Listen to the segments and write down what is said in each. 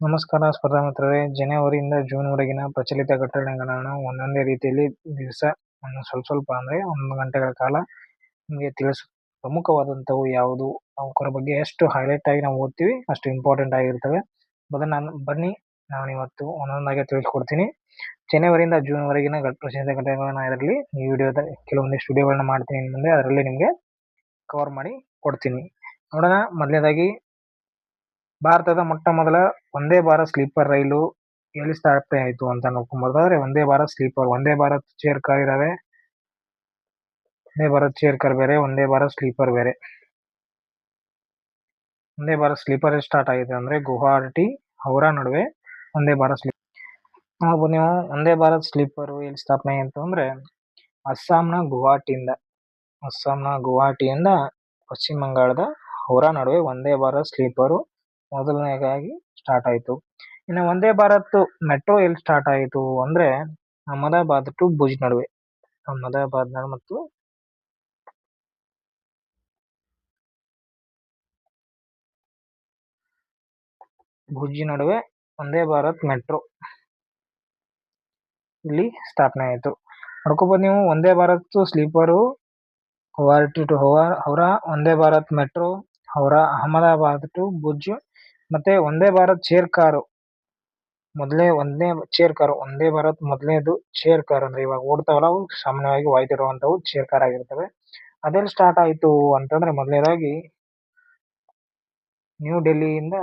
ನಮಸ್ಕಾರ ಸ್ಪರ್ಧಾ ಮಿತ್ರರೇ. ಜನವರಿಯಿಂದ ಜೂನ್ವರೆಗಿನ ಪ್ರಚಲಿತ ಘಟನೆಗಳನ್ನು ಒಂದೊಂದೇ ರೀತಿಯಲ್ಲಿ ದಿವಸ ಸ್ವಲ್ಪ ಅಂದರೆ 1 ಗಂಟೆಗಳ ಕಾಲ ನಿಮಗೆ ಪ್ರಮುಖವಾದಂಥವು ಯಾವುದು, ಅವರ ಬಗ್ಗೆ ಎಷ್ಟು ಹೈಲೈಟ್ ಆಗಿ ನಾವು ಓದ್ತೀವಿ ಅಷ್ಟು ಇಂಪಾರ್ಟೆಂಟ್ ಆಗಿರ್ತವೆ. ಬನ್ನಿ ನಾನು ಇವತ್ತು ಒಂದೊಂದಾಗಿ ತಿಳಿಸ್ಕೊಡ್ತೀನಿ. ಜನವರಿಯಿಂದ ಜೂನ್ವರೆಗಿನ ಪ್ರಚಲಿತ ಘಟನೆಗಳನ್ನ ಇದರಲ್ಲಿ ಈ ವಿಡಿಯೋದ ಕೆಲವೊಂದಿಷ್ಟು ವಿಡಿಯೋಗಳನ್ನ ಮಾಡ್ತೀನಿ ಇನ್ನು ಮುಂದೆ, ಅದರಲ್ಲಿ ನಿಮಗೆ ಕವರ್ ಮಾಡಿ ಕೊಡ್ತೀನಿ. ನೋಡೋಣ. ಮೊದಲನೇದಾಗಿ, ಭಾರತದ ಮೊಟ್ಟ ಮೊದಲ ವಂದೇ ಭಾರತ್ ಸ್ಲೀಪರ್ ರೈಲು ಎಲ್ಲಿ ಸ್ಥಾಪನೆ ಆಯಿತು ಅಂತ ನೋಡ್ಕೊಂಡ್ಬರ್ದಾದ್ರೆ, Vande Bharat sleeper, Vande Bharat chair car ಇದಾವೆ, ವಂದೇ ಭಾರತ್ ಚೇರ್ ಕಾರ್ ಬೇರೆ, ವಂದೇ ಭಾರತ್ ಸ್ಲೀಪರ್ ಬೇರೆ. ವಂದೇ ಭಾರತ್ ಸ್ಲೀಪರ್ ಸ್ಟಾರ್ಟ್ ಆಗಿದೆ ಅಂದ್ರೆ ಗುವಾಹಟಿ ಹೌರಾ ನಡುವೆ ವಂದೇ ಭಾರತ್ ಸ್ಲೀಪರ್. ನೀವು ವಂದೇ ಭಾರತ್ ಸ್ಲೀಪರ್ ಎಲ್ಲಿ ಸ್ಥಾಪನೆ ಆಯಿತು ಅಂದ್ರೆ ಅಸ್ಸಾಂನ ಗುವಾಹಟಿಯಿಂದ ಪಶ್ಚಿಮ ಬಂಗಾಳದ ಹೌರಾ ನಡುವೆ ವಂದೇ ಭಾರತ್ ಸ್ಲೀಪರು ಮೊದಲನೇದಾಗಿ ಸ್ಟಾರ್ಟ್ ಆಯಿತು. ಇನ್ನು ವಂದೇ ಭಾರತ್ ಮೆಟ್ರೋ ಎಲ್ಲಿ ಸ್ಟಾರ್ಟ್ ಆಯಿತು ಅಂದ್ರೆ ಅಹಮದಾಬಾದ್ ಟು ಭುಜ್ ನಡುವೆ, ಅಹಮದಾಬಾದ್ ಮತ್ತು ಭುಜ್ ನಡುವೆ ವಂದೇ ಭಾರತ್ ಮೆಟ್ರೋ ಇಲ್ಲಿ ಸ್ಥಾಪನೆ ಆಯಿತು. ನೋಡ್ಕೋಬಹುದು ನೀವು, Vande Bharat sleeper Guwahati to Howrah, Vande Bharat metro Howrah Ahmedabad to Bhuj, ಮತ್ತೆ ವಂದೇ ಭಾರತ್ ಚೇರ್ ಕಾರು ವಂದೇ ಭಾರತ್ ಮೊದಲನೇದು ಚೇರ್ ಕಾರ್ ಅಂದ್ರೆ ಇವಾಗ ಓಡ್ತಾವಲ್ಲ ಅವು ಸಾಮಾನ್ಯವಾಗಿ ಒಯ್ದಿರುವಂತವು ಚೇರ್ ಕಾರ್ ಆಗಿರ್ತವೆ. ಅದೆಲ್ಲಿ ಸ್ಟಾರ್ಟ್ ಆಯಿತು ಅಂತಂದ್ರೆ ಮೊದಲನೇದಾಗಿ ನ್ಯೂ ಡೆಲ್ಲಿಯಿಂದ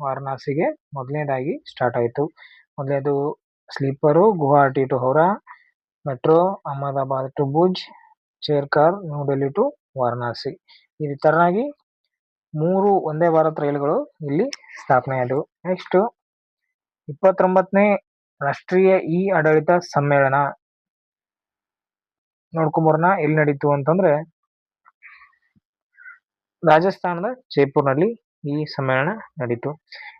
ವಾರಣಾಸಿಗೆ ಮೊದಲನೇದಾಗಿ ಸ್ಟಾರ್ಟ್ ಆಯಿತು. ಮೊದಲನೇದು sleeper Guwahati to Howrah, metro Ahmedabad to Bhuj, chair car New Delhi to Varanasi. ಈ ತರನಾಗಿ 3 ವಂದೇ ಭಾರತ್ ರೈಲುಗಳು ಇಲ್ಲಿ ಸ್ಥಾಪನೆ ಆದವು. ನೆಕ್ಸ್ಟ್, 29ನೇ ರಾಷ್ಟ್ರೀಯ ಇ ಆಡಳಿತ ಸಮ್ಮೇಳನ ನೋಡ್ಕೊಂಬರೋಣ. ಎಲ್ಲಿ ನಡೀತು ಅಂತಂದ್ರೆ ರಾಜಸ್ಥಾನದ ಜೈಪುರ್ನಲ್ಲಿ ಈ ಸಮ್ಮೇಳನ ನಡೀತು.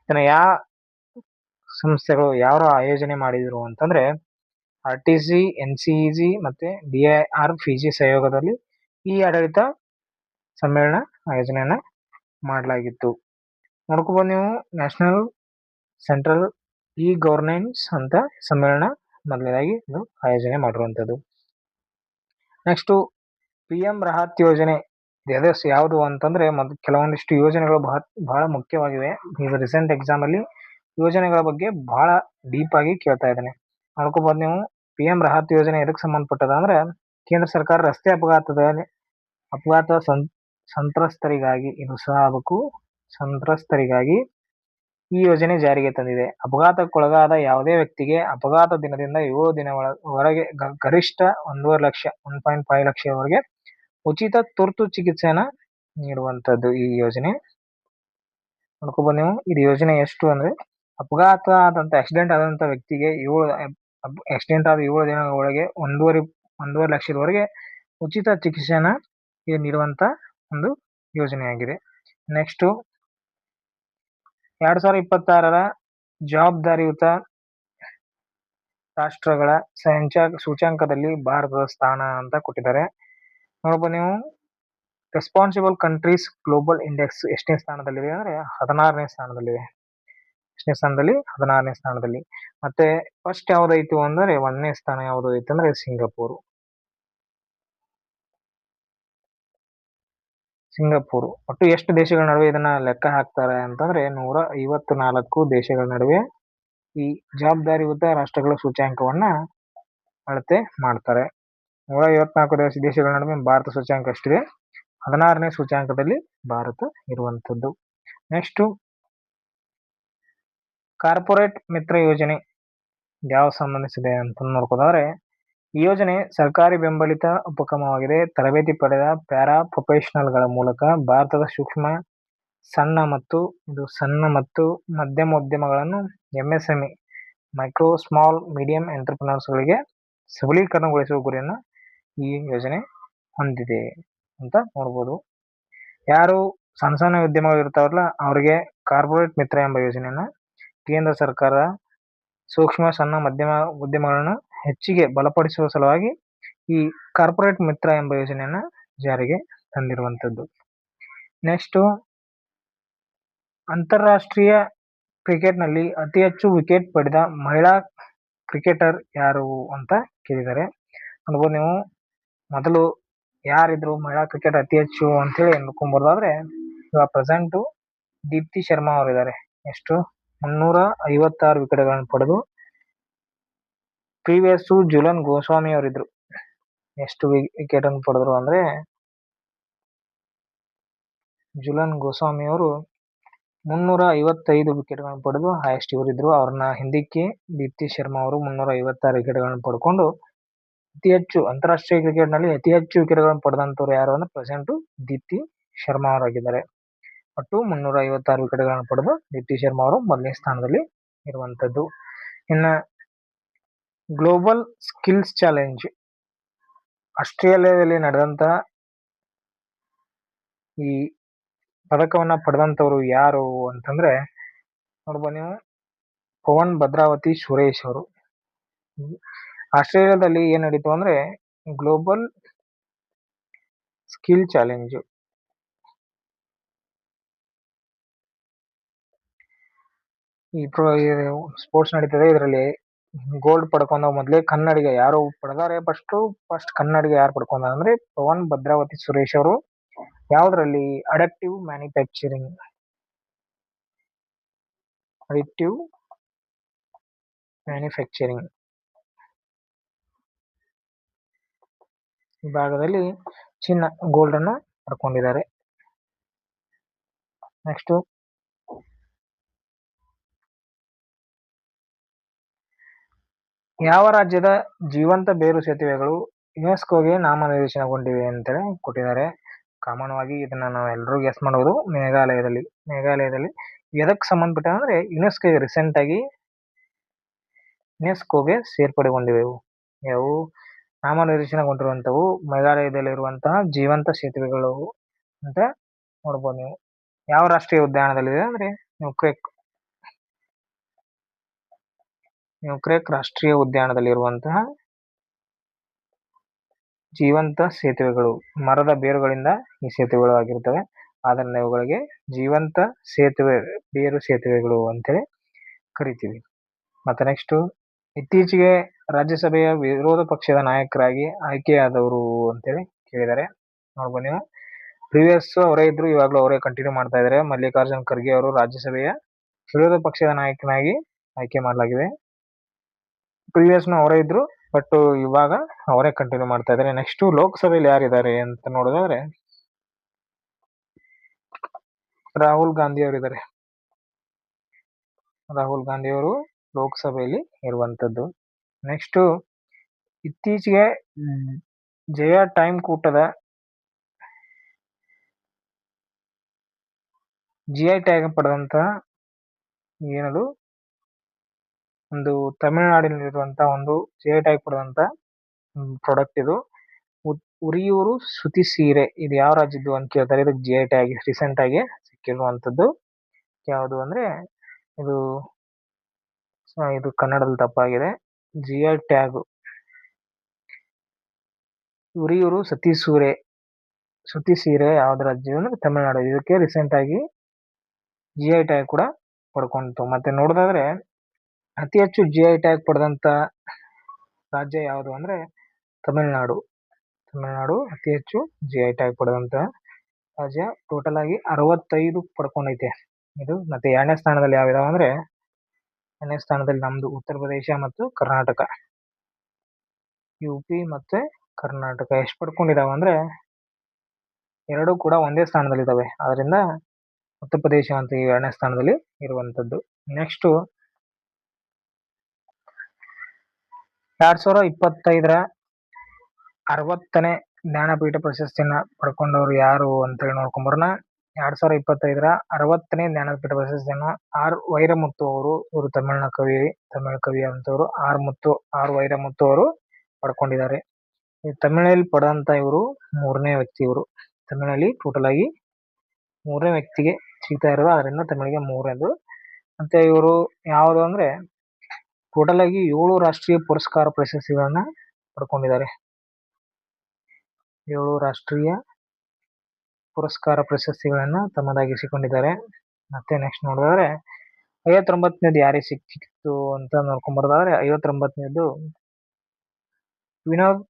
ಇದನ್ನ ಯಾವ ಸಂಸ್ಥೆಗಳು ಯಾವ ಆಯೋಜನೆ ಮಾಡಿದ್ರು ಅಂತಂದ್ರೆ RTC, NCEG ಮತ್ತೆ DIR ಫಿಜಿ ಸಹಯೋಗದಲ್ಲಿ ಈ ಆಡಳಿತ ಸಮ್ಮೇಳನ ಆಯೋಜನೆಯನ್ನ ಮಾಡಲಾಗಿತ್ತು. ನೋಡ್ಕೋಬಹುದು ನೀವು, ನ್ಯಾಷನಲ್ ಸೆಂಟ್ರಲ್ ಇ ಗವರ್ನೆನ್ಸ್ ಅಂತ ಸಮ್ಮೇಳನ ಮೊದಲನೇದಾಗಿ ಆಯೋಜನೆ ಮಾಡಿರುವಂಥದ್ದು. ನೆಕ್ಸ್ಟ್, PM ರಾಹತ್ ಯೋಜನೆ ಯಾವುದು ಅಂತಂದ್ರೆ ಕೆಲವೊಂದಿಷ್ಟು ಯೋಜನೆಗಳು ಬಹಳ ಮುಖ್ಯವಾಗಿವೆ. ಈಗ ರೀಸೆಂಟ್ ಎಕ್ಸಾಮ್ ಅಲ್ಲಿ ಯೋಜನೆಗಳ ಬಗ್ಗೆ ಬಹಳ ಡೀಪ್ ಆಗಿ ಕೇಳ್ತಾ ಇದ್ದಾನೆ. ನೋಡ್ಕೋಬಹುದು ನೀವು, PM ರಾಹತ್ ಯೋಜನೆ ಎದಕ್ಕೆ ಸಂಬಂಧಪಟ್ಟದ ಅಂದ್ರೆ ಕೇಂದ್ರ ಸರ್ಕಾರ ರಸ್ತೆ ಅಪಘಾತ ಸಂತ್ರಸ್ತರಿಗಾಗಿ ಈ ಯೋಜನೆ ಜಾರಿಗೆ ತಂದಿದೆ. ಅಪಘಾತಕ್ಕೊಳಗಾದ ಯಾವುದೇ ವ್ಯಕ್ತಿಗೆ ಅಪಘಾತ ದಿನದಿಂದ 7 ದಿನಗಳವರೆಗೆ ಗರಿಷ್ಠ 1.5 ಲಕ್ಷವರೆಗೆ ಉಚಿತ ತುರ್ತು ಚಿಕಿತ್ಸೆಯನ್ನ ನೀಡುವಂತದ್ದು ಈ ಯೋಜನೆ. ನೋಡ್ಕೋಬಹುದು ನೀವು, ಇದು ಯೋಜನೆ ಎಷ್ಟು ಅಂದ್ರೆ ಆಕ್ಸಿಡೆಂಟ್ ಆದಂತ ವ್ಯಕ್ತಿಗೆ ಆಕ್ಸಿಡೆಂಟ್ ಆದ 7 ದಿನಗಳ ಒಳಗೆ 1.5 ಲಕ್ಷದವರೆಗೆ ಉಚಿತ ಚಿಕಿತ್ಸೆಯನ್ನ ನೀಡುವಂತ ಒಂದು ಯೋಜನೆಯಾಗಿದೆ. ನೆಕ್ಸ್ಟ್, 2026ರ ಜವಾಬ್ದಾರಿಯುತ ರಾಷ್ಟ್ರಗಳ ಸೂಚ್ಯಂಕದಲ್ಲಿ ಭಾರತದ ಸ್ಥಾನ ಅಂತ ಕೊಟ್ಟಿದ್ದಾರೆ. ನೋಡ್ಬೋದು ನೀವು, ರೆಸ್ಪಾನ್ಸಿಬಲ್ ಕಂಟ್ರೀಸ್ ಗ್ಲೋಬಲ್ ಇಂಡೆಕ್ಸ್ ಎಷ್ಟನೇ ಸ್ಥಾನದಲ್ಲಿದೆ ಅಂದ್ರೆ 16ನೇ ಸ್ಥಾನದಲ್ಲಿದೆ. 16ನೇ ಸ್ಥಾನದಲ್ಲಿ. ಮತ್ತೆ ಫಸ್ಟ್ ಯಾವ್ದಾಯ್ತು ಅಂದ್ರೆ 1ನೇ ಸ್ಥಾನ ಯಾವ್ದು ಐತೆ ಅಂದ್ರೆ ಸಿಂಗಪೂರ್. ಒಟ್ಟು ಎಷ್ಟು ದೇಶಗಳ ನಡುವೆ ಇದನ್ನ ಲೆಕ್ಕ ಹಾಕ್ತಾರೆ ಅಂತಂದ್ರೆ 154 ದೇಶಗಳ ನಡುವೆ ಈ ಜವಾಬ್ದಾರಿಯುತ ರಾಷ್ಟ್ರಗಳ ಸೂಚ್ಯಂಕವನ್ನ ಅಳತೆ ಮಾಡ್ತಾರೆ. 154 ದೇಶಗಳ ನಡುವೆ ಭಾರತ ಸೂಚ್ಯಂಕ ಎಷ್ಟಿದೆ? 16ನೇ ಸೂಚ್ಯಂಕದಲ್ಲಿ ಭಾರತ ಇರುವಂತದ್ದು. ನೆಕ್ಸ್ಟ್, ಕಾರ್ಪೊರೇಟ್ ಮಿತ್ರ ಯೋಜನೆ ಯಾವ ಸಂಬಂಧಿಸಿದೆ ಅಂತ ನೋಡ್ಕೋದಾದ್ರೆ, ಈ ಯೋಜನೆ ಸರ್ಕಾರಿ ಬೆಂಬಲಿತ ಉಪಕ್ರಮವಾಗಿದೆ. ತರಬೇತಿ ಪಡೆದ ಪ್ಯಾರಾ ಪ್ರೊಫೆಷನಲ್ಗಳ ಮೂಲಕ ಭಾರತದ ಸಣ್ಣ ಮತ್ತು ಮಧ್ಯಮ ಉದ್ಯಮಗಳನ್ನು MSME ಮೈಕ್ರೋ ಸ್ಮಾಲ್ ಮೀಡಿಯಂ ಎಂಟರ್ಪ್ರಿನರ್ಸ್ಗಳಿಗೆ ಸಬಲೀಕರಣಗೊಳಿಸುವ ಗುರಿಯನ್ನ ಈ ಯೋಜನೆ ಹೊಂದಿದೆ ಅಂತ ನೋಡ್ಬೋದು. ಯಾರು ಸಣ್ಣ ಉದ್ಯಮಗಳು ಇರ್ತಾವಲ್ಲ ಅವರಿಗೆ ಕಾರ್ಪೊರೇಟ್ ಮಿತ್ರ ಎಂಬ ಯೋಜನೆಯನ್ನ ಕೇಂದ್ರ ಸರ್ಕಾರ ಸಣ್ಣ ಮಧ್ಯಮ ಉದ್ಯಮಗಳನ್ನು ಹೆಚ್ಚಿಗೆ ಬಲಪಡಿಸುವ ಸಲುವಾಗಿ ಈ ಕಾರ್ಪೊರೇಟ್ ಮಿತ್ರ ಎಂಬ ಯೋಜನೆಯನ್ನ ಜಾರಿಗೆ ತಂದಿರುವಂತದ್ದು. ನೆಕ್ಸ್ಟ್ ಅಂತಾರಾಷ್ಟ್ರೀಯ ಕ್ರಿಕೆಟ್ನಲ್ಲಿ ಅತಿ ಹೆಚ್ಚು ವಿಕೆಟ್ ಪಡೆದ ಮಹಿಳಾ ಕ್ರಿಕೆಟರ್ ಯಾರು ಅಂತ ಕೇಳಿದ್ದಾರೆ. ನೋಡ್ಬೋದು ನೀವು ಮೊದಲು ಯಾರಿದ್ರು ಮಹಿಳಾ ಕ್ರಿಕೆಟ್ ಅತಿ ಹೆಚ್ಚು ಅಂತೇಳಿ ನೋಡ್ಕೊಂಬರ್ದಾದ್ರೆ ಇವಾಗ ಪ್ರೆಸೆಂಟು ದೀಪ್ತಿ ಶರ್ಮಾ ಅವರಿದ್ದಾರೆ. ಎಷ್ಟು 356 ವಿಕೆಟ್ಗಳನ್ನು ಪಡೆದು. ಪ್ರೀವಿಯಸ್ ಜುಲನ್ ಗೋಸ್ವಾಮಿ ಅವರಿದ್ರು. ಎಷ್ಟು ವಿಕೆಟ್ ಅನ್ನು ಪಡೆದ್ರು ಅಂದ್ರೆ ಜುಲನ್ ಗೋಸ್ವಾಮಿ ಅವರು 355 ವಿಕೆಟ್ಗಳನ್ನು ಪಡೆದು ಹೈಯೆಸ್ಟ್ ಇವರಿದ್ರು. ಅವ್ರನ್ನ ಹಿಂದಿಕ್ಕಿ ದೀಪ್ತಿ ಶರ್ಮಾ ಅವರು 356 ವಿಕೆಟ್ಗಳನ್ನು ಪಡ್ಕೊಂಡು ಅತಿ ಹೆಚ್ಚು ಅಂತಾರಾಷ್ಟ್ರೀಯ ಕ್ರಿಕೆಟ್ನಲ್ಲಿ ಅತಿ ಹೆಚ್ಚು ವಿಕೆಟ್ಗಳನ್ನು ಪಡೆದಂತವ್ರು ಯಾರು ಅಂದ್ರೆ ಪ್ರೆಸೆಂಟ್ ದೀಪ್ತಿ ಶರ್ಮಾ ಅವರಾಗಿದ್ದಾರೆ. ಒಟ್ಟು 356 ವಿಕೆಟ್ಗಳನ್ನು ಪಡೆದು ದೀಪ್ತಿ ಶರ್ಮಾ ಅವರು ಮೊದಲನೇ ಸ್ಥಾನದಲ್ಲಿ ಇರುವಂತದ್ದು. ಇನ್ನ ಗ್ಲೋಬಲ್ ಸ್ಕಿಲ್ಸ್ ಚಾಲೆಂಜ್ ಆಸ್ಟ್ರೇಲಿಯಾದಲ್ಲಿ ನಡೆದಂತಹ ಈ ಪದಕವನ್ನ ಪಡೆದಂತವ್ರು ಯಾರು ಅಂತಂದ್ರೆ ನೋಡ್ಬೋದು ನೀವು ಪವನ್ ಭದ್ರಾವತಿ ಸುರೇಶ್ ಅವರು. ಆಸ್ಟ್ರೇಲಿಯಾದಲ್ಲಿ ಏನ್ ನಡೀತು ಅಂದ್ರೆ ಗ್ಲೋಬಲ್ ಸ್ಕಿಲ್ ಚಾಲೆಂಜ್ ಈ ಸ್ಪೋರ್ಟ್ಸ್ ನಡೀತದೆ. ಇದರಲ್ಲಿ ಗೋಲ್ಡ್ ಪಡ್ಕೊಂಡ ಮೊದಲೇ ಕನ್ನಡಿಗ ಯಾರು ಪಡೆದಾರೆ ಫಸ್ಟ್ ಕನ್ನಡಿಗ ಯಾರು ಪಡ್ಕೊಂಡ ಅಂದ್ರೆ ಪವನ್ ಭದ್ರಾವತಿ ಸುರೇಶ್ ಅವರು. ಯಾವ್ದ್ರಲ್ಲಿ ಅಡಕ್ಟಿವ್ ಮ್ಯಾನುಫ್ಯಾಕ್ಚರಿಂಗ್ ವಿಭಾಗದಲ್ಲಿ ಚಿನ್ನ ಗೋಲ್ಡ್ ಅನ್ನು ಪಡ್ಕೊಂಡಿದ್ದಾರೆ. ನೆಕ್ಸ್ಟ್ ಯಾವ ರಾಜ್ಯದ ಜೀವಂತ ಬೇರು ಸೇತುವೆಗಳು ಯುನೆಸ್ಕೋಗೆ ನಾಮನಿರ್ದೇಶನಗೊಂಡಿವೆ ಅಂತೇಳಿ ಕೊಟ್ಟಿದ್ದಾರೆ. ಕಾಮನ್ವಾಗಿ ಇದನ್ನ ನಾವು ಎಲ್ಲರೂ ಗೆಸ್ ಮಾಡೋದು ಮೇಘಾಲಯದಲ್ಲಿ ಎದಕ್ಕೆ ಸಂಬಂಧಪಟ್ಟ ಅಂದ್ರೆ ಯುನೆಸ್ಕೋಗೆ ರೀಸೆಂಟ್ ಆಗಿ ಯುನೆಸ್ಕೋಗೆ ಸೇರ್ಪಡೆಗೊಂಡಿವೆ. ಇವು ನಾಮನಿರ್ದೇಶನಗೊಂಡಿರುವಂತವು ಮೇಘಾಲಯದಲ್ಲಿರುವಂತಹ ಜೀವಂತ ಸೇತುವೆಗಳು ಅಂತ ನೋಡ್ಬೋದು ನೀವು. ಯಾವ ರಾಷ್ಟ್ರೀಯ ಉದ್ಯಾನದಲ್ಲಿದೆ ಅಂದ್ರೆ ನ್ಯೂಕ್ರೇಕ್ ರಾಷ್ಟ್ರೀಯ ಉದ್ಯಾನದಲ್ಲಿರುವಂತಹ ಜೀವಂತ ಸೇತುವೆಗಳು. ಮರದ ಬೇರುಗಳಿಂದ ಈ ಸೇತುವೆಗಳು ಆಗಿರ್ತವೆ. ಆದ್ದರಿಂದ ಇವುಗಳಿಗೆ ಜೀವಂತ ಬೇರು ಸೇತುವೆಗಳು ಅಂತೇಳಿ ಕರಿತೀವಿ. ಮತ್ತೆ ನೆಕ್ಸ್ಟ್ ಇತ್ತೀಚೆಗೆ ರಾಜ್ಯಸಭೆಯ ವಿರೋಧ ಪಕ್ಷದ ನಾಯಕರಾಗಿ ಆಯ್ಕೆಯಾದವರು ಅಂತೇಳಿ ಕೇಳಿದ್ದಾರೆ. ನೋಡ್ಬೋದು ನೀವು ಪ್ರೀವಿಯಸ್ ಅವರೇ ಇದ್ರು, ಇವಾಗಲೂ ಅವರೇ ಕಂಟಿನ್ಯೂ ಮಾಡ್ತಾ ಇದ್ದಾರೆ. ಮಲ್ಲಿಕಾರ್ಜುನ್ ಖರ್ಗೆ ಅವರು ರಾಜ್ಯಸಭೆಯ ವಿರೋಧ ಪಕ್ಷದ ನಾಯಕನಾಗಿ ಆಯ್ಕೆ ಮಾಡಲಾಗಿದೆ. ಪ್ರೀವಿಯಸ್ನು ಅವರೇ ಇದ್ರು, ಬಟ್ ಇವಾಗ ಅವರೇ ಕಂಟಿನ್ಯೂ ಮಾಡ್ತಾ ಇದ್ದಾರೆ. ನೆಕ್ಸ್ಟ್ ಲೋಕಸಭೆಯಲ್ಲಿ ಯಾರಿದ್ದಾರೆ ಅಂತ ನೋಡೋದಾದ್ರೆ ರಾಹುಲ್ ಗಾಂಧಿ ಅವರಿದ್ದಾರೆ. ರಾಹುಲ್ ಗಾಂಧಿ ಅವರು ಲೋಕಸಭೆಯಲ್ಲಿ ಇರುವಂತದ್ದು. ನೆಕ್ಸ್ಟ್ ಇತ್ತೀಚೆಗೆ ಜಯ ಟೈಮ್ ಕೂಟದ GI ಟ್ಯಾಗ್ ಪಡೆದಂತಹ ಏನದು ಒಂದು ತಮಿಳುನಾಡಿನಲ್ಲಿರುವಂತಹ ಒಂದು GI ಟ್ಯಾಗ್ ಪಡೆದಂತ ಪ್ರಾಡಕ್ಟ್ ಇದು. ಉರಿಯೂರು ಸುತಿ ಸೀರೆ ಇದು ಯಾವ ರಾಜ್ಯದ್ದು ಅಂತ ಕೇಳ್ತಾರೆ. ಇದು GI ಟ್ಯಾಗ್ ರೀಸೆಂಟ್ ಆಗಿ ಸಿಕ್ಕಿರುವಂತದ್ದು. ಯಾವುದು ಅಂದ್ರೆ ಇದು ಕನ್ನಡದಲ್ಲಿ ತಪ್ಪಾಗಿದೆ. GI ಟ್ಯಾಗ್ ಉರಿಯೂರು ಸುತಿ ಸೀರೆ ಯಾವ್ದು ರಾಜ್ಯ ಅಂದ್ರೆ ತಮಿಳುನಾಡು. ಇದಕ್ಕೆ ರೀಸೆಂಟ್ ಆಗಿ GI ಟ್ಯಾಗ್ ಕೂಡ ಪಡ್ಕೊಂತು. ಮತ್ತೆ ನೋಡೋದಾದ್ರೆ ಅತಿ ಹೆಚ್ಚು GI ಟ್ಯಾಗ್ ಪಡೆದಂತ ರಾಜ್ಯ ಯಾವುದು ಅಂದ್ರೆ ತಮಿಳುನಾಡು ಅತಿ ಹೆಚ್ಚು GI ಟ್ಯಾಗ್ ಪಡೆದಂತ ರಾಜ್ಯ. ಟೋಟಲ್ ಆಗಿ 65 ಪಡ್ಕೊಂಡೈತೆ ಇದು. ಮತ್ತೆ ಎರಡನೇ ಸ್ಥಾನದಲ್ಲಿ ಯಾವ್ಯಾವ ಅಂದ್ರೆ ಎರಡನೇ ಸ್ಥಾನದಲ್ಲಿ ನಮ್ದು ಉತ್ತರ ಪ್ರದೇಶ ಮತ್ತು ಕರ್ನಾಟಕ. UP ಮತ್ತೆ ಕರ್ನಾಟಕ ಎಷ್ಟು ಪಡ್ಕೊಂಡಿದಾವ ಅಂದ್ರೆ ಎರಡು ಕೂಡ ಒಂದೇ ಸ್ಥಾನದಲ್ಲಿ ಇದಾವೆ. ಅದರಿಂದ ಉತ್ತರ ಪ್ರದೇಶ ಅಂತ ಈ ಎರಡನೇ ಸ್ಥಾನದಲ್ಲಿ ಇರುವಂತದ್ದು. ನೆಕ್ಸ್ಟ್ 2025 60ನೇ ಜ್ಞಾನಪೀಠ ಪ್ರಶಸ್ತಿಯನ್ನ ಪಡ್ಕೊಂಡವ್ರು ಯಾರು ಅಂತ ಹೇಳಿ ನೋಡ್ಕೊಂಬರೋಣ. 2025 60ನೇ ಜ್ಞಾನಪೀಠ ಪ್ರಶಸ್ತಿಯನ್ನ ಆರ್ ವೈರಮುತ್ತು ಅವರು, ಇವರು ತಮಿಳ್ ಕವಿ ಅಂತವರು ಆರ್ ವೈರಮುತ್ತು ಅವರು ಪಡ್ಕೊಂಡಿದ್ದಾರೆ. ತಮಿಳಲ್ಲಿ ಪಡೆದಂತ ಇವರು 3ನೇ ವ್ಯಕ್ತಿ. ಇವರು ತಮಿಳಲ್ಲಿ ಟೋಟಲ್ ಆಗಿ 3ನೇ ವ್ಯಕ್ತಿಗೆ ಸಿಗ್ತಾ ಇರೋದು, ಅದರಿಂದ ತಮಿಳಿಗೆ 3ನೇದು. ಮತ್ತೆ ಇವರು ಯಾವುದು ಅಂದ್ರೆ ಟೋಟಲ್ ಆಗಿ 7 ರಾಷ್ಟ್ರೀಯ ಪುರಸ್ಕಾರ ಪ್ರಶಸ್ತಿಗಳನ್ನ ಪಡ್ಕೊಂಡಿದ್ದಾರೆ. 7 ರಾಷ್ಟ್ರೀಯ ಪುರಸ್ಕಾರ ಪ್ರಶಸ್ತಿಗಳನ್ನ ತಮ್ಮದಾಗಿಸಿಕೊಂಡಿದ್ದಾರೆ. ಮತ್ತೆ ನೆಕ್ಸ್ಟ್ ನೋಡಿದ್ರೆ 59ನೇದು ಯಾರಿಗೆ ಸಿಕ್ಕಿತ್ತು ಅಂತ ನೋಡ್ಕೊಂಡ್ಬರೋದಾದ್ರೆ 59ನೇದು ವಿನೋದ್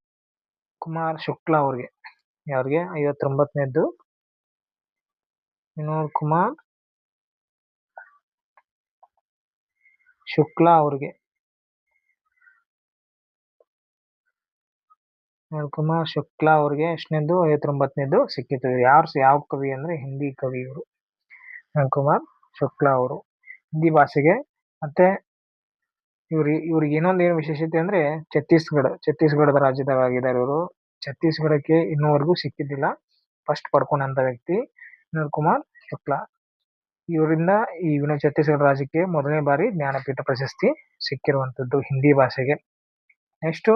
ಕುಮಾರ್ ಶುಕ್ಲಾ ಅವ್ರಿಗೆ. ಯಾರಿಗೆ? 59ನೇದು ವಿನೋದ್ ಕುಮಾರ್ ಶುಕ್ಲಾ ಅವ್ರಿಗೆ. ವಿನೋದ್ ಕುಮಾರ್ ಶುಕ್ಲಾ ಅವ್ರಿಗೆ ಎಷ್ಟನೇದು? 59ನೇದು ಸಿಕ್ಕಿತ್ತು. ಯಾವ ಕವಿ ಅಂದ್ರೆ ಹಿಂದಿ ಕವಿ ಇವರು ವಿನೋದ್ ಕುಮಾರ್ ಶುಕ್ಲಾ ಅವರು, ಹಿಂದಿ ಭಾಷೆಗೆ. ಮತ್ತೆ ಇವ್ರಿಗೆ ಇನ್ನೊಂದೇನು ವಿಶೇಷತೆ ಅಂದ್ರೆ ಛತ್ತೀಸ್ಗಢದ ರಾಜ್ಯದವಾಗಿದ್ದಾರೆ ಇವರು. ಛತ್ತೀಸ್ಗಢಕ್ಕೆ ಇನ್ನೂವರೆಗೂ ಸಿಕ್ಕಿದ್ದಿಲ್ಲ. ಫಸ್ಟ್ ಪಡ್ಕೊಂಡಂತ ವ್ಯಕ್ತಿ ವಿನೋದ್ ಕುಮಾರ್ ಶುಕ್ಲಾ. ಇವರಿಂದ ಈ ಛತ್ತೀಸ್ಗಢ ರಾಜ್ಯಕ್ಕೆ ಮೊದಲನೇ ಬಾರಿ ಜ್ಞಾನಪೀಠ ಪ್ರಶಸ್ತಿ ಸಿಕ್ಕಿರುವಂತದ್ದು ಹಿಂದಿ ಭಾಷೆಗೆ. ನೆಕ್ಸ್ಟ್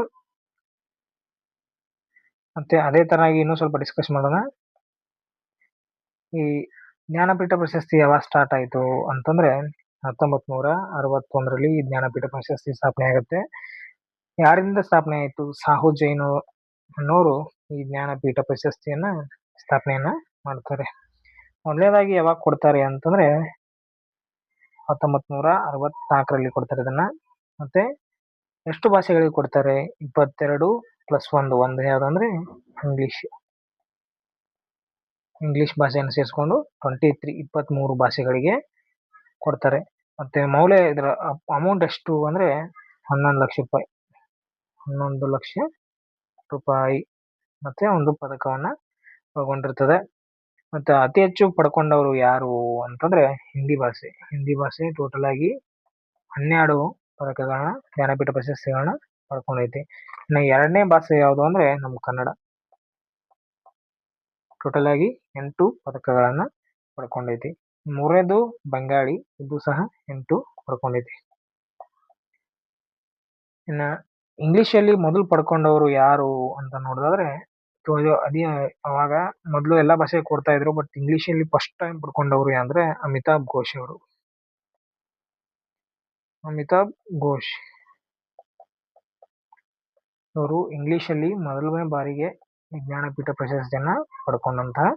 ಮತ್ತೆ ಅದೇ ತರನಾಗಿ ಇನ್ನೂ ಸ್ವಲ್ಪ ಡಿಸ್ಕಸ್ ಮಾಡೋಣ. ಈ ಜ್ಞಾನಪೀಠ ಪ್ರಶಸ್ತಿ ಯಾವಾಗ ಸ್ಟಾರ್ಟ್ ಆಯ್ತು ಅಂತಂದ್ರೆ 1961ರಲ್ಲಿ ಈ ಜ್ಞಾನಪೀಠ ಪ್ರಶಸ್ತಿ ಸ್ಥಾಪನೆ ಆಗುತ್ತೆ. ಯಾರಿಂದ ಸ್ಥಾಪನೆ ಆಯ್ತು? ಸಾಹು ಜೈನ್ ಅನ್ನೋರು ಈ ಜ್ಞಾನಪೀಠ ಪ್ರಶಸ್ತಿಯನ್ನ ಸ್ಥಾಪನೆಯನ್ನ ಮಾಡ್ತಾರೆ. ಮೊದಲನೇದಾಗಿ ಯಾವಾಗ ಕೊಡ್ತಾರೆ ಅಂತಂದ್ರೆ 1964ರಲ್ಲಿ ಕೊಡ್ತಾರೆ ಇದನ್ನ. ಮತ್ತೆ ಎಷ್ಟು ಭಾಷೆಗಳಿಗೆ ಕೊಡ್ತಾರೆ? 22 + 1 ಯಾವ್ದಂದ್ರೆ ಇಂಗ್ಲಿಷ್ ಭಾಷೆಯನ್ನು ಸೇರಿಸ್ಕೊಂಡು 23 ಭಾಷೆಗಳಿಗೆ ಕೊಡ್ತಾರೆ. ಮತ್ತೆ ಮೌಲ್ಯ ಇದರ ಅಮೌಂಟ್ ಎಷ್ಟು ಅಂದ್ರೆ 11 ಲಕ್ಷ ರೂಪಾಯಿ. 11 ಲಕ್ಷ ರೂಪಾಯಿ ಮತ್ತೆ ಒಂದು ಪದಕವನ್ನ ಒಳಗೊಂಡಿರ್ತದೆ. ಮತ್ತೆ ಅತಿ ಹೆಚ್ಚು ಪಡ್ಕೊಂಡವರು ಯಾರು ಅಂತಂದ್ರೆ ಹಿಂದಿ ಭಾಷೆ ಟೋಟಲ್ ಆಗಿ 12 ಪದಕಗಳನ್ನ ಜ್ಞಾನಪೀಠ ಪ್ರಶಸ್ತಿಗಳನ್ನ ಪಡ್ಕೊಂಡೈತಿ. ಇನ್ನು ಎರಡನೇ ಭಾಷೆ ಯಾವುದು ಅಂದ್ರೆ ನಮ್ಮ ಕನ್ನಡ. ಟೋಟಲ್ ಆಗಿ 8 ಪದಕಗಳನ್ನ ಪಡ್ಕೊಂಡೈತಿ. ಮೂರನೇದು ಬಂಗಾಳಿ, ಇದು ಸಹ 8 ಪಡ್ಕೊಂಡೈತಿ. ಇನ್ನ ಇಂಗ್ಲಿಷ್ ಅಲ್ಲಿ ಮೊದಲು ಪಡ್ಕೊಂಡವರು ಯಾರು ಅಂತ ನೋಡಿದ್ರೆ ಅವಾಗ ಮೊದಲು ಎಲ್ಲಾ ಭಾಷೆ ಕೊಡ್ತಾ ಇದ್ರು. ಬಟ್ ಇಂಗ್ಲಿಷ್ ಅಲ್ಲಿ ಫಸ್ಟ್ ಟೈಮ್ ಪಡ್ಕೊಂಡವರು ಅಂದ್ರೆ ಅಮಿತಾಬ್ ಘೋಷ್ ಅವರು. ಅಮಿತಾಬ್ ಘೋಷ್ ಅವರು ಇಂಗ್ಲಿಷ್ ಅಲ್ಲಿ ಮೊದಲನೇ ಬಾರಿಗೆ ಜ್ಞಾನಪೀಠ ಪ್ರಶಸ್ತಿಯನ್ನ ಪಡ್ಕೊಂಡಂತಹ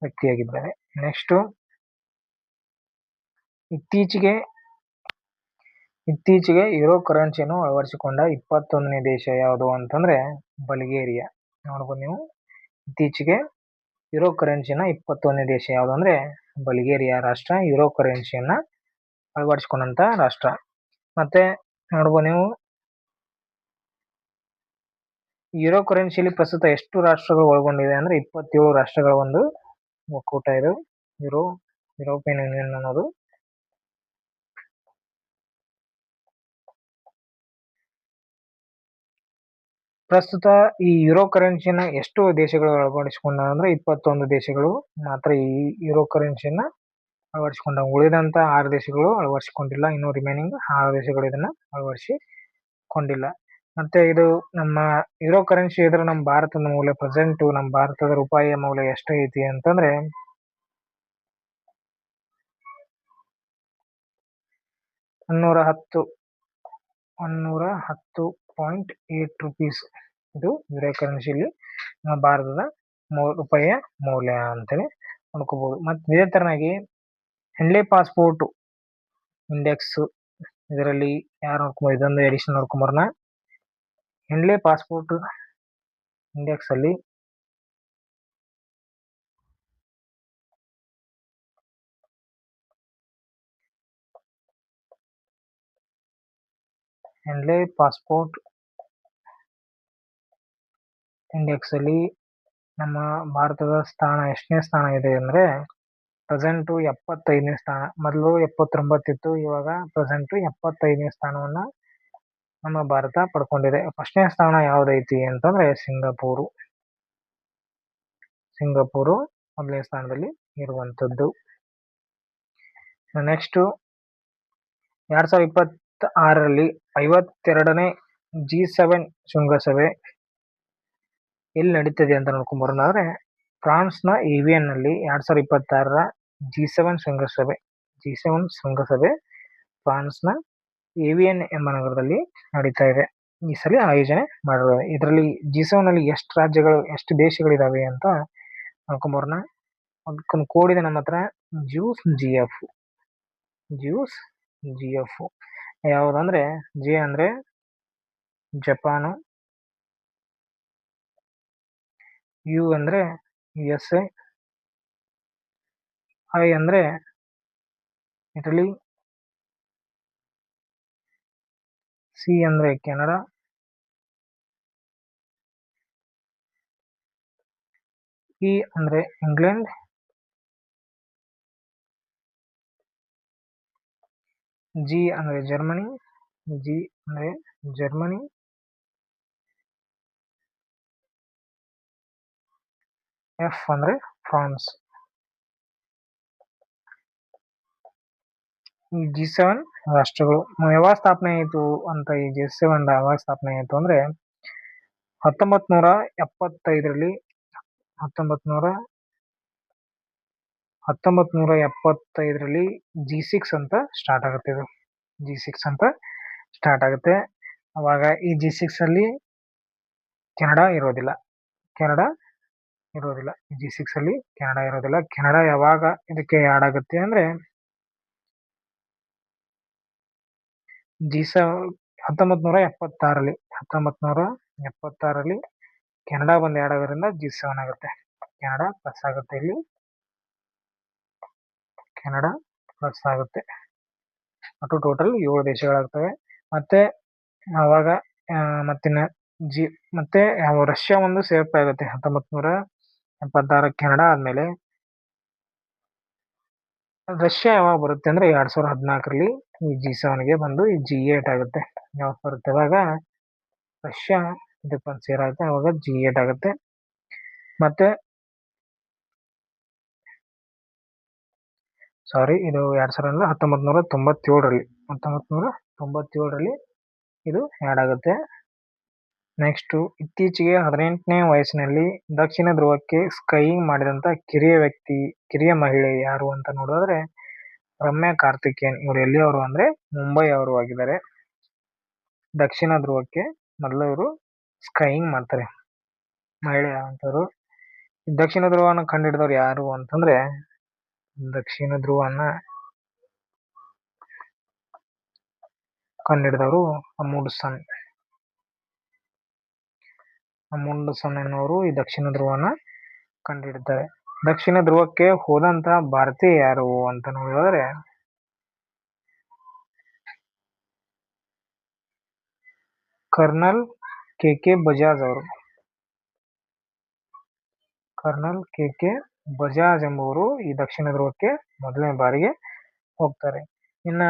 ವ್ಯಕ್ತಿಯಾಗಿದ್ದಾರೆ. ನೆಕ್ಸ್ಟ್ ಇತ್ತೀಚೆಗೆ ಯುರೋ ಕರೆನ್ಸಿಯನ್ನು ಅಳವಡಿಸಿಕೊಂಡ 21ನೇ ದೇಶ ಯಾವುದು ಅಂತಂದ್ರೆ ಬಲ್ಗೇರಿಯಾ. ನೋಡ್ಬೋದು ನೀವು, ಇತ್ತೀಚೆಗೆ ಯುರೋ ಕರೆನ್ಸಿನ 21ನೇ ದೇಶ ಯಾವುದು ಅಂದ್ರೆ ಬಲ್ಗೇರಿಯಾ ರಾಷ್ಟ್ರ ಯುರೋ ಕರೆನ್ಸಿಯನ್ನ ಅಳವಡಿಸಿಕೊಂಡಂತ ರಾಷ್ಟ್ರ. ಮತ್ತೆ ನೋಡ್ಬೋದು ನೀವು, ಯುರೋ ಕರೆನ್ಸಿಯಲ್ಲಿ ಪ್ರಸ್ತುತ ಎಷ್ಟು ರಾಷ್ಟ್ರಗಳು ಒಳಗೊಂಡಿದೆ ಅಂದ್ರೆ 27 ರಾಷ್ಟ್ರಗಳ ಒಂದು ಒಕ್ಕೂಟ ಇದು ಯುರೋಪಿಯನ್ ಯೂನಿಯನ್ ಅನ್ನೋದು. ಪ್ರಸ್ತುತ ಈ ಯುರೋ ಕರೆನ್ಸಿನ ಎಷ್ಟು ದೇಶಗಳು ಅಳವಡಿಸಿಕೊಂಡ ಅಂದ್ರೆ 21 ದೇಶಗಳು ಮಾತ್ರ ಈ ಯುರೋ ಕರೆನ್ಸಿಯನ್ನ ಅಳವಡಿಸಿಕೊಂಡ. ಉಳಿದಂತ 6 ದೇಶಗಳು ಅಳವಡಿಸಿಕೊಂಡಿಲ್ಲ. ಇನ್ನು ರಿಮೈನಿಂಗ್ 6 ದೇಶಗಳು ಇದನ್ನ ಅಳವಡಿಸಿಕೊಂಡಿಲ್ಲ. ಮತ್ತೆ ಇದು ನಮ್ಮ ಯುರೋ ಕರೆನ್ಸಿ ಇದ್ರೆ ನಮ್ಮ ಭಾರತದ ಮೌಲ್ಯ ಪ್ರೆಸೆಂಟ್ ನಮ್ಮ ಭಾರತದ ರೂಪಾಯಿಯ ಮೌಲ್ಯ ಎಷ್ಟೈತಿ ಅಂತಂದ್ರೆ 110.8 ರೂಪೀಸ್. ಇದು ಯುರೋ ಕರೆನ್ಸಿಯಲ್ಲಿ ನಮ್ಮ ಭಾರತದ ರೂಪಾಯಿಯ ಮೌಲ್ಯ ಅಂತೇಳಿ ನೋಡ್ಕೋಬಹುದು. ಮತ್ತೆ ಇದೇ ತರನಾಗಿ ಹೆನ್ಲೆ ಪಾಸ್ಪೋರ್ಟ್ ಇಂಡೆಕ್ಸ್ ಇದರಲ್ಲಿ ಯಾರು ನೋಡ್ಕೊಂಬೋದು, ಇದೊಂದು ಎಡಿಷನ್ ನೋಡ್ಕೊಂಬರೋಣ. ಹೆನ್ಲೆ ಪಾಸ್ಪೋರ್ಟ್ ಇಂಡೆಕ್ಸ್ ಅಲ್ಲಿ ನಮ್ಮ ಭಾರತದ ಸ್ಥಾನ ಎಷ್ಟನೇ ಸ್ಥಾನ ಇದೆ ಅಂದ್ರೆ ಪ್ರೆಸೆಂಟ್ 75ನೇ ಸ್ಥಾನ. ಮೊದಲು 79 ಇತ್ತು, ಇವಾಗ ಪ್ರೆಸೆಂಟ್ 75ನೇ ಸ್ಥಾನವನ್ನ ನಮ್ಮ ಭಾರತ ಪಡ್ಕೊಂಡಿದೆ. ಫಸ್ಟ್ನೇ ಸ್ಥಾನ ಯಾವ್ದೈತಿ ಅಂತಂದ್ರೆ ಸಿಂಗಾಪುರ್ ಮೊದಲನೇ ಸ್ಥಾನದಲ್ಲಿ ಇರುವಂತದ್ದು. ನೆಕ್ಸ್ಟ್ 2026ರಲ್ಲಿ 52ನೇ G7 ಶೃಂಗಸಭೆ ಎಲ್ಲಿ ನಡೀತದೆ ಅಂತ ನೋಡ್ಕೊಂಡ್ಬರೋಣ. ಅಂದ್ರೆ ಫ್ರಾನ್ಸ್ನ ಏವಿಯನ್ ನಲ್ಲಿ 2026ರ G7 ಶೃಂಗಸಭೆ ಫ್ರಾನ್ಸ್ನ ಏವಿಯನ್ ಎಂಬ ನಗರದಲ್ಲಿ ನಡೀತಾ ಇದೆ. ಈ ಸಲ ಆಯೋಜನೆ ಮಾಡಿರೋದು. ಇದರಲ್ಲಿ G7 ನಲ್ಲಿ ಎಷ್ಟು ದೇಶಗಳಿದಾವೆ ಅಂತ ನೋಡ್ಕೊಂಬರೋಣ. ಅದಕ್ಕೊಂದು ಕೋಡ್ ಇದೆ ನಮ್ಮ ಹತ್ರ, ಜ್ಯೂಸ್ GF. ಜ್ಯೂಸ್ GF ಯಾವುದಂದ್ರೆ ಜೆ ಅಂದ್ರೆ ಜಪಾನು, ಯು ಅಂದ್ರೆ USA, ಐ ಅಂದ್ರೆ ಇಟಲಿ, ಸಿ ಅಂದ್ರೆ ಕೆನಡಾ, ಇ ಅಂದ್ರೆ ಇಂಗ್ಲೆಂಡ್, ಜಿ ಅಂದ್ರೆ ಜರ್ಮನಿ, ಜಿ ಅಂದ್ರೆ ಜರ್ಮನಿ, ಎಫ್ ಅಂದ್ರೆ ಫ್ರಾನ್ಸ್. ಈ G7 ರಾಷ್ಟ್ರಗಳು ಯಾವಾಗ ಸ್ಥಾಪನೆ ಆಯಿತು ಅಂತ, ಈ G7 ಯಾವಾಗ ಸ್ಥಾಪನೆ ಆಯಿತು ಅಂದ್ರೆ 1975ರಲ್ಲಿ 1975ರಲ್ಲಿ G6 ಅಂತ ಸ್ಟಾರ್ಟ್ ಆಗುತ್ತೆ. ಇದು G6 ಅಂತ ಸ್ಟಾರ್ಟ್ ಆಗುತ್ತೆ. ಅವಾಗ ಈ G6 ಅಲ್ಲಿ ಕೆನಡಾ ಇರೋದಿಲ್ಲ. G6 ಅಲ್ಲಿ ಕೆನಡಾ ಇರೋದಿಲ್ಲ. ಕೆನಡಾ ಯಾವಾಗ ಇದಕ್ಕೆ ಆ್ಯಡ್ ಆಗುತ್ತೆ ಅಂದ್ರೆ G7 1976ರಲ್ಲಿ ಕೆನಡಾ ಬಂದು ಆ್ಯಡ್ ಆಗೋದ್ರಿಂದ G7 ಆಗುತ್ತೆ. ಕೆನಡಾ ಪ್ಲಸ್ ಆಗುತ್ತೆ, ಇಲ್ಲಿ ಕೆನಡಾ ಪ್ಲಸ್ ಆಗುತ್ತೆ. ಒಟ್ಟು ಟೋಟಲ್ 7 ದೇಶಗಳಾಗ್ತವೆ. ಮತ್ತೆ ಆವಾಗ ಮತ್ತೆ ರಷ್ಯಾ ಒಂದು ಸೇರ್ಪಡೆ ಆಗುತ್ತೆ 1976 ಕೆನಡಾ ಆದ್ಮೇಲೆ. ರಷ್ಯಾ ಯಾವಾಗ ಬರುತ್ತೆ ಅಂದ್ರೆ 2014ರಲ್ಲಿ ಈ G7ಗೆ ಬಂದು ಈ G8 ಆಗುತ್ತೆ. ಯಾವಾಗ ಬರುತ್ತೆ ಅವಾಗ ರಷ್ಯಾ ಇದಕ್ಕೆ ಬಂದು ಸೇರಾಗುತ್ತೆ, ಅವಾಗ G8 ಆಗುತ್ತೆ. ಮತ್ತೆ ಇದು 1997ರಲ್ಲಿ ಇದು ಆ್ಯಡ್ ಆಗುತ್ತೆ. ನೆಕ್ಸ್ಟ್, ಇತ್ತೀಚೆಗೆ 18ನೇ ವಯಸ್ಸಿನಲ್ಲಿ ದಕ್ಷಿಣ ಧ್ರುವಕ್ಕೆ ಸ್ಕೈಯಿಂಗ್ ಮಾಡಿದಂತ ಕಿರಿಯ ಮಹಿಳೆ ಯಾರು ಅಂತ ನೋಡಿದ್ರೆ ರಮ್ಯಾ ಕಾರ್ತಿಕೇಯನ್. ಇವರು ಎಲ್ಲಿಯವರು ಅಂದ್ರೆ ಮುಂಬೈ ಅವರು ಆಗಿದ್ದಾರೆ. ದಕ್ಷಿಣ ಧ್ರುವಕ್ಕೆ ಮೊದಲು ಇವರು ಸ್ಕೈಯಿಂಗ್ ಮಾಡ್ತಾರೆ, ಮಹಿಳೆ ಅಂತವರು. ದಕ್ಷಿಣ ಧ್ರುವನ ಕಂಡುಹಿಡಿದವರು ಯಾರು ಅಂತಂದ್ರೆ, ದಕ್ಷಿಣ ಧ್ರುವನ ಕಂಡುಹಿಡಿದವರು ಅಮುಂಡ್ಸನ್ ಎನ್ನುವರು ಈ ದಕ್ಷಿಣ ಧ್ರುವನ ಕಂಡುಹಿಡಿತಾರೆ. ದಕ್ಷಿಣ ಧ್ರುವಕ್ಕೆ ಹೋದಂತ ಭಾರತೀಯ ಯಾರು ಅಂತ ನೋಡಿದ್ರೆ ಕರ್ನಲ್ KK ಬಜಾಜ್ ಅವರು. ಕರ್ನಲ್ KK ಬಜಾಜ್ ಎಂಬುವರು ಈ ದಕ್ಷಿಣ ಧ್ರುವಕ್ಕೆ ಮೊದಲನೇ ಬಾರಿಗೆ ಹೋಗ್ತಾರೆ. ಇನ್ನ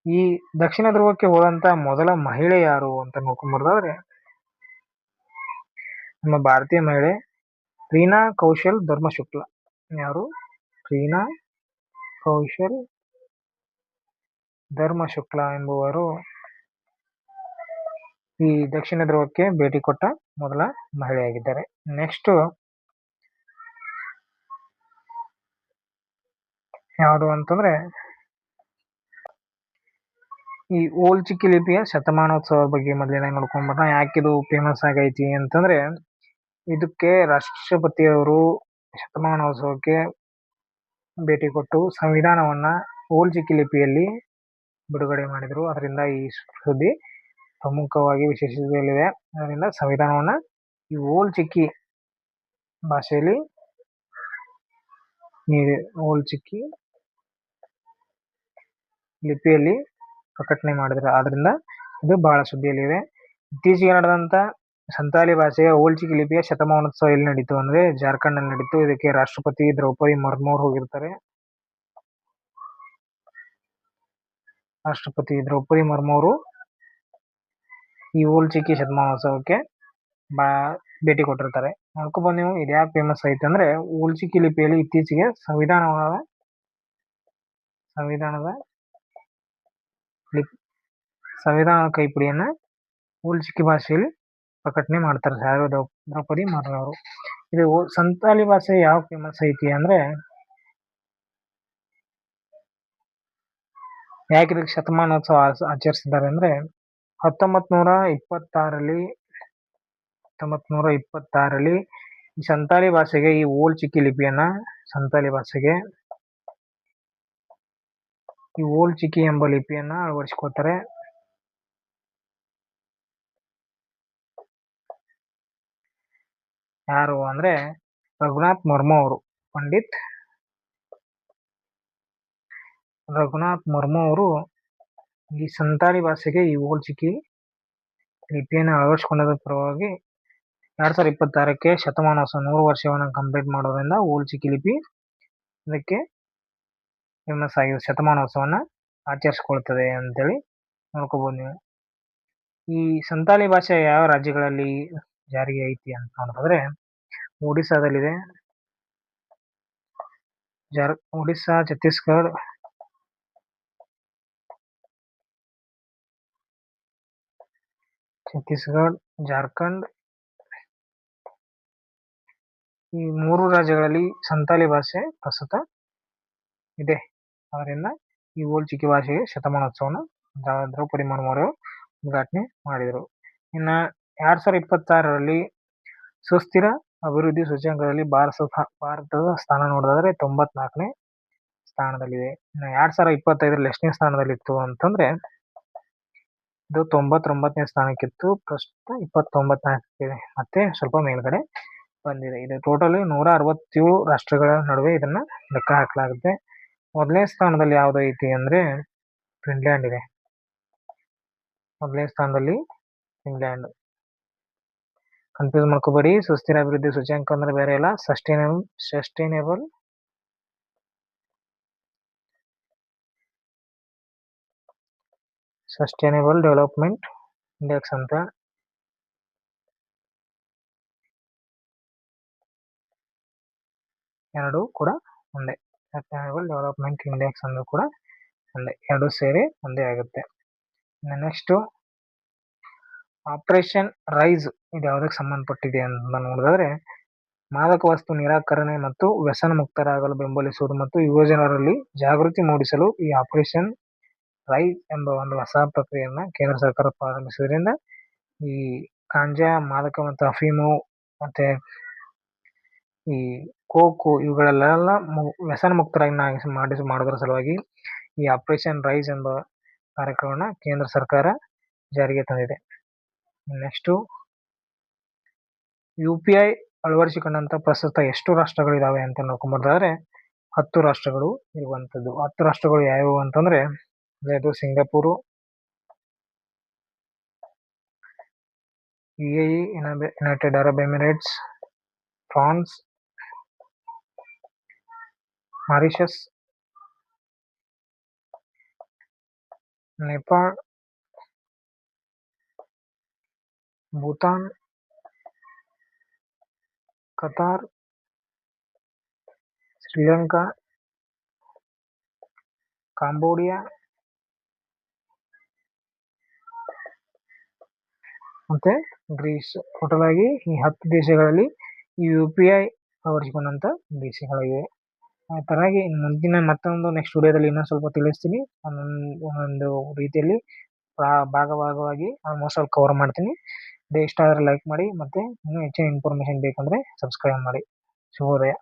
ಈ ದಕ್ಷಿಣ ಧ್ರುವಕ್ಕೆ ಹೋದಂತ ಮೊದಲ ಮಹಿಳೆ ಯಾರು ಅಂತ ನೋಡ್ಕೊಂಡ್ಬರ್ದಾದ್ರೆ ನಮ್ಮ ಭಾರತೀಯ ಮಹಿಳೆ ರೀನಾ ಕೌಶಲ್ ಧರ್ಮಶುಕ್ಲ. ಯಾರು? ರೀನಾ ಕೌಶಲ್ ಧರ್ಮಶುಕ್ಲ ಎಂಬುವರು ಈ ದಕ್ಷಿಣ ಧ್ರುವಕ್ಕೆ ಭೇಟಿ ಕೊಟ್ಟ ಮೊದಲ ಮಹಿಳೆಯಾಗಿದ್ದಾರೆ. ನೆಕ್ಸ್ಟ್ ಯಾವುದು ಅಂತಂದ್ರೆ ಈ ಓಲ್ ಚಿಕ್ಕಿ ಲಿಪಿಯ ಶತಮಾನೋತ್ಸವ ಬಗ್ಗೆ ಮೊದಲನೇ ನೋಡ್ಕೊಂಡ್ಬರೋಣ. ಯಾಕಿದು ಫೇಮಸ್ ಆಗೈತಿ ಅಂತಂದ್ರೆ, ಇದಕ್ಕೆ ರಾಷ್ಟ್ರಪತಿಯವರು ಶತಮಾನೋತ್ಸವಕ್ಕೆ ಭೇಟಿ ಕೊಟ್ಟು ಸಂವಿಧಾನವನ್ನ ಓಲ್ ಚಿಕ್ಕಿ ಲಿಪಿಯಲ್ಲಿ ಬಿಡುಗಡೆ ಮಾಡಿದ್ರು. ಅದರಿಂದ ಈ ಸುದ್ದಿ ಪ್ರಮುಖವಾಗಿ ವಿಶೇಷತೆಯಲ್ಲಿದೆ. ಅದರಿಂದ ಸಂವಿಧಾನವನ್ನ ಈ ಓಲ್ ಚಿಕ್ಕಿ ಭಾಷೆಯಲ್ಲಿ ಓಲ್ ಚಿಕ್ಕಿ ಲಿಪಿಯಲ್ಲಿ ಪ್ರಕಟಣೆ ಮಾಡಿದ್ರು. ಆದ್ರಿಂದ ಇದು ಬಹಳ ಸುದ್ದಿಯಲ್ಲಿದೆ. ಇತ್ತೀಚೆಗೆ ನಡೆದಂತ ಸಂತಾಲಿ ಭಾಷೆಯ ಓಲ್ ಚಿಕ್ಕಿ ಲಿಪಿಯ ಶತಮಾನೋತ್ಸವ ಎಲ್ಲಿ ನಡೀತು ಅಂದ್ರೆ ಜಾರ್ಖಂಡ್ ನಲ್ಲಿ ನಡೀತು. ಇದಕ್ಕೆ ರಾಷ್ಟ್ರಪತಿ ದ್ರೌಪದಿ ಮುರ್ಮು ಅವರು ಹೋಗಿರ್ತಾರೆ. ರಾಷ್ಟ್ರಪತಿ ದ್ರೌಪದಿ ಮುರ್ಮು ಅವರು ಈ ಓಲ್ ಚಿಕ್ಕಿ ಶತಮಾನೋತ್ಸವಕ್ಕೆ ಭೇಟಿ ಕೊಟ್ಟಿರ್ತಾರೆ. ನೋಡ್ಕೊಬೋದು ನೀವು. ಇದ್ಯಾಕೆ ಫೇಮಸ್ ಐತೆ ಅಂದ್ರೆ, ಓಲ್ ಚಿಕ್ಕಿ ಲಿಪಿಯಲ್ಲಿ ಇತ್ತೀಚೆಗೆ ಸಂವಿಧಾನದ ಕೈಪಿಡಿಯನ್ನ ಓಲ್ ಚಿಕ್ಕಿ ಭಾಷೆಯಲ್ಲಿ ಪ್ರಕಟಣೆ ಮಾಡ್ತಾರೆ ಯಾರು? ದ್ರೌಪದಿ ಮುರ್ಮು ಅವರು. ಇದು ಸಂತಾಲಿ ಭಾಷೆ ಯಾವ ಫೇಮಸ್ ಐತಿ ಅಂದ್ರೆ, ಯಾಕೆ ಇದಕ್ಕೆ ಶತಮಾನೋತ್ಸವ ಆಚರಿಸಿದ್ದಾರೆ ಅಂದ್ರೆ 1926ರಲ್ಲಿ ಈ ಸಂತಾಲಿ ಭಾಷೆಗೆ ಈ ಓಲ್ಡ್ ಚಿಕ್ಕಿ ಲಿಪಿಯನ್ನ ಸಂತಾಲಿ ಭಾಷೆಗೆ ಈ ಓಲ್ಡ್ ಚಿಕ್ಕಿ ಎಂಬ ಲಿಪಿಯನ್ನ ಅಳವಡಿಸಿಕೊಳ್ತಾರೆ. ಯಾರು ಅಂದ್ರೆ ರಘುನಾಥ್ ಮುರ್ಮು ಅವರು. ಪಂಡಿತ್ ರಘುನಾಥ್ ಮುರ್ಮು ಅವರು ಈ ಸಂತಾಲಿ ಭಾಷೆಗೆ ಈ ಓಲ್ಡ್ ಚಿಕ್ಕಿ ಲಿಪಿಯನ್ನು ಅಳವಡಿಸಿಕೊಂಡದ ಪರವಾಗಿ 2026ಕ್ಕೆ ಶತಮಾನೋತ್ಸವ 100 ವರ್ಷವನ್ನು ಕಂಪ್ಲೀಟ್ ಮಾಡೋದ್ರಿಂದ ಓಲ್ಡ್ ಚಿಕ್ಕಿ ಲಿಪಿ ಇದಕ್ಕೆ ಫೇಮಸ್ ಆಗಿದೆ. ಶತಮಾನೋತ್ಸವನ್ನ ಆಚರಿಸಿಕೊಳ್ತದೆ ಅಂತೇಳಿ ನೋಡ್ಕೋಬಹುದು ನೀವು. ಈ ಸಂತಾಲಿ ಭಾಷೆ ಯಾವ ರಾಜ್ಯಗಳಲ್ಲಿ ಜಾರಿಗೆ ಐತಿ ಅಂತ ನೋಡಿದ್ರೆ ಒಡಿಸ್ಸಾದಲ್ಲಿದೆ. ಒಡಿಸ್ಸಾ, ಛತ್ತೀಸ್ಗಢ, ಜಾರ್ಖಂಡ್ ಈ 3 ರಾಜ್ಯಗಳಲ್ಲಿ ಸಂತಾಲಿ ಭಾಷೆ ಪ್ರಸ್ತುತ ಇದೆ. ಅದರಿಂದ ಈ ಓಲ್ಡ್ ಚಿಕ್ಕಿ ಭಾಷೆಗೆ ಶತಮಾನೋತ್ಸವನ ದ್ರೌಪದಿ ಮುರ್ಮು ಅವರು ಉದ್ಘಾಟನೆ ಮಾಡಿದರು. ಇನ್ನ 2026ರಲ್ಲಿ ಸುಸ್ಥಿರ ಅಭಿವೃದ್ಧಿ ಸೂಚ್ಯಂಕದಲ್ಲಿ ಭಾರತದ ಸ್ಥಾನ ನೋಡಿದ್ರೆ 94ನೇ ಸ್ಥಾನದಲ್ಲಿದೆ. ಇನ್ನು 2025ರಲ್ಲಿ ಎಷ್ಟನೇ ಸ್ಥಾನದಲ್ಲಿತ್ತು ಅಂತಂದ್ರೆ ಇದು 99ನೇ ಸ್ಥಾನಕ್ಕಿತ್ತು. ಪ್ರಸ್ತುತ 29ನೇ ಮತ್ತೆ ಸ್ವಲ್ಪ ಮೇಲ್ಗಡೆ ಬಂದಿದೆ. ಇದು ಟೋಟಲಿ 167 ರಾಷ್ಟ್ರಗಳ ನಡುವೆ ಇದನ್ನ ಲೆಕ್ಕ ಹಾಕಲಾಗುತ್ತೆ. ಮೊದಲನೇ ಸ್ಥಾನದಲ್ಲಿ ಯಾವ್ದು ಐತಿ ಅಂದ್ರೆ ಫಿನ್ಲ್ಯಾಂಡ್ ಇದೆ. ಮೊದಲನೇ ಸ್ಥಾನದಲ್ಲಿ ಫಿನ್ಲ್ಯಾಂಡ್. ಕನ್ಫ್ಯೂಸ್ ಮಾಡ್ಕೋಬೇಡಿ. ಸುಸ್ಥಿರ ಅಭಿವೃದ್ಧಿ ಸೂಚ್ಯಂಕ ಅಂದ್ರೆ ಬೇರೆ ಇಲ್ಲ, ಸಸ್ಟೈನೇಬಲ್ ಡೆವಲಪ್ಮೆಂಟ್ ಇಂಡೆಕ್ಸ್ ಅಂತ. ಎರಡು ಕೂಡ ಒಂದೇ. ಸಸ್ಟೈನೇಬಲ್ ಡೆವಲಪ್ಮೆಂಟ್ ಇಂಡೆಕ್ಸ್ ಅಂದ್ರೂ ಕೂಡ ಒಂದೇ, ಎರಡು ಸೇರಿ ಒಂದೇ ಆಗುತ್ತೆ. ನೆಕ್ಸ್ಟ್ ಆಪರೇಷನ್ ರೈಸ್ ಇದು ಯಾವುದಕ್ಕೆ ಸಂಬಂಧಪಟ್ಟಿದೆ ಅಂತ ನೋಡಿದ್ರೆ ಮಾದಕ ವಸ್ತು ನಿರಾಕರಣೆ ಮತ್ತು ವ್ಯಸನ ಮುಕ್ತರಾಗಲು ಬೆಂಬಲಿಸುವುದು ಮತ್ತು ಯುವಜನರಲ್ಲಿ ಜಾಗೃತಿ ಮೂಡಿಸಲು ಈ ಆಪರೇಷನ್ ರೈಸ್ ಎಂಬ ಒಂದು ಹೊಸ ಪ್ರಕ್ರಿಯೆಯನ್ನ ಕೇಂದ್ರ ಸರ್ಕಾರ ಪ್ರಾರಂಭಿಸುವುದರಿಂದ ಈ ಗಾಂಜಾ, ಮಾದಕ ಮತ್ತು ಅಫೀಮು ಮತ್ತೆ ಈ ಕೋಕು ಇವುಗಳೆಲ್ಲ ವ್ಯಸನ ಮುಕ್ತರಾಗಿ ಮಾಡೋದ್ರ ಸಲುವಾಗಿ ಈ ಆಪರೇಷನ್ ರೈಸ್ ಎಂಬ ಕಾರ್ಯಕ್ರಮನ ಕೇಂದ್ರ ಸರ್ಕಾರ ಜಾರಿಗೆ ತಂದಿದೆ. ನೆಕ್ಸ್ಟ್ UPI ಅಳವಡಿಸಿಕೊಂಡಂತ ಪ್ರಸ್ತುತ ಎಷ್ಟು ರಾಷ್ಟ್ರಗಳಿದಾವೆ ಅಂತ ನೋಡ್ಕೊಂಡ್ಬರ್ದಾದ್ರೆ 10 ರಾಷ್ಟ್ರಗಳು ಇರುವಂತದ್ದು. 10 ರಾಷ್ಟ್ರಗಳು ಯಾವ್ಯಾವು ಅಂತಂದ್ರೆ ಅದು Singapore, UAE, United Arab Emirates, France, Mauritius, Nepal, Bhutan, Qatar, Sri Lanka, Cambodia ಮತ್ತೆ ಗ್ರೀಸ್. ಟೋಟಲ್ ಆಗಿ ಈ 10 ದೇಶಗಳಲ್ಲಿ ಈ UPI ಅಳವಡಿಸಿಕೊಂಡಂತ ದೇಶಗಳಿವೆ. ಆ ತರವಾಗಿ ಮುಂದಿನ ಮತ್ತೊಂದು ನೆಕ್ಸ್ಟ್ ವಿಡಿಯೋದಲ್ಲಿ ಇನ್ನೂ ಸ್ವಲ್ಪ ತಿಳಿಸ್ತೀನಿ. ಒಂದೊಂದು ರೀತಿಯಲ್ಲಿ ಭಾಗವಾಗಿ ಆಲ್ಮೋಸ್ಟ್ ಆಲ್ ಕವರ್ ಮಾಡ್ತೀನಿ. ಇಷ್ಟ ಆದರೆ ಲೈಕ್ ಮಾಡಿ, ಮತ್ತೆ ಇನ್ನೂ ಹೆಚ್ಚಿನ ಇನ್ಫಾರ್ಮೇಶನ್ ಬೇಕಂದ್ರೆ ಸಬ್ಸ್ಕ್ರೈಬ್ ಮಾಡಿ. ಶುಭೋದಯ.